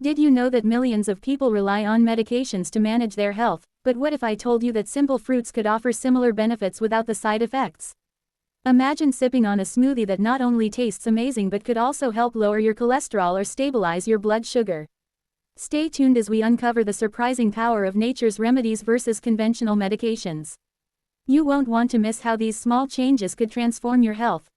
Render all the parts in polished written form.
Did you know that millions of people rely on medications to manage their health, but what if I told you that simple fruits could offer similar benefits without the side effects? Imagine sipping on a smoothie that not only tastes amazing but could also help lower your cholesterol or stabilize your blood sugar. Stay tuned as we uncover the surprising power of nature's remedies versus conventional medications. You won't want to miss how these small changes could transform your health.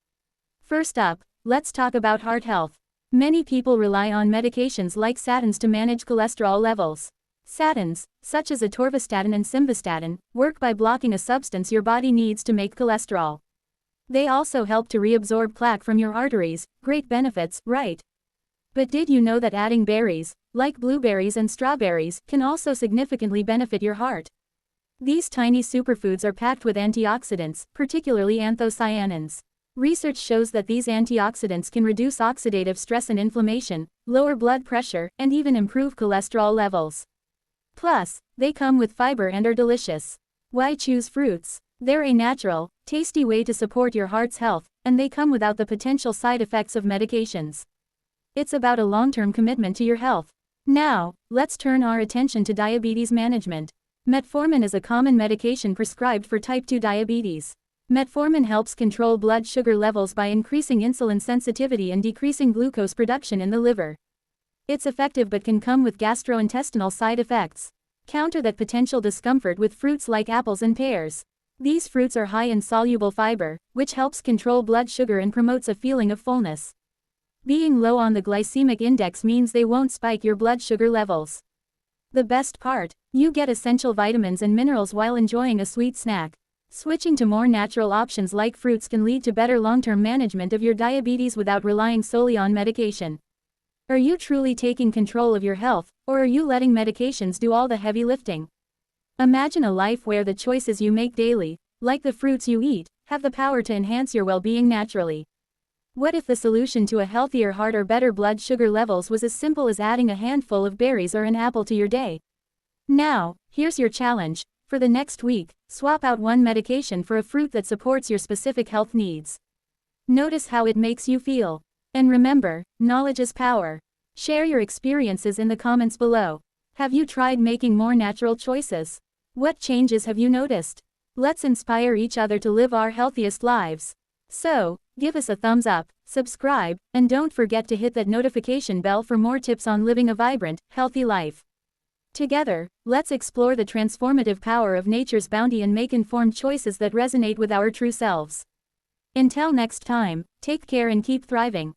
First up, let's talk about heart health. Many people rely on medications like statins to manage cholesterol levels. Statins, such as atorvastatin and simvastatin, work by blocking a substance your body needs to make cholesterol. They also help to reabsorb plaque from your arteries. Great benefits, right? But did you know that adding berries, like blueberries and strawberries, can also significantly benefit your heart? These tiny superfoods are packed with antioxidants, particularly anthocyanins. Research shows that these antioxidants can reduce oxidative stress and inflammation, lower blood pressure, and even improve cholesterol levels. Plus, they come with fiber and are delicious. Why choose fruits? They're a natural, tasty way to support your heart's health, and they come without the potential side effects of medications. It's about a long-term commitment to your health. Now, let's turn our attention to diabetes management. Metformin is a common medication prescribed for type 2 diabetes. Metformin helps control blood sugar levels by increasing insulin sensitivity and decreasing glucose production in the liver. It's effective but can come with gastrointestinal side effects. Counter that potential discomfort with fruits like apples and pears. These fruits are high in soluble fiber, which helps control blood sugar and promotes a feeling of fullness. Being low on the glycemic index means they won't spike your blood sugar levels. The best part, you get essential vitamins and minerals while enjoying a sweet snack. Switching to more natural options like fruits can lead to better long-term management of your diabetes without relying solely on medication. Are you truly taking control of your health, or are you letting medications do all the heavy lifting? Imagine a life where the choices you make daily, like the fruits you eat, have the power to enhance your well-being naturally. What if the solution to a healthier heart or better blood sugar levels was as simple as adding a handful of berries or an apple to your day? Now, here's your challenge. For the next week, swap out one medication for a fruit that supports your specific health needs. Notice how it makes you feel. And remember, knowledge is power. Share your experiences in the comments below. Have you tried making more natural choices? What changes have you noticed? Let's inspire each other to live our healthiest lives. So, give us a thumbs up, subscribe, and don't forget to hit that notification bell for more tips on living a vibrant, healthy life. Together, let's explore the transformative power of nature's bounty and make informed choices that resonate with our true selves. Until next time, take care and keep thriving.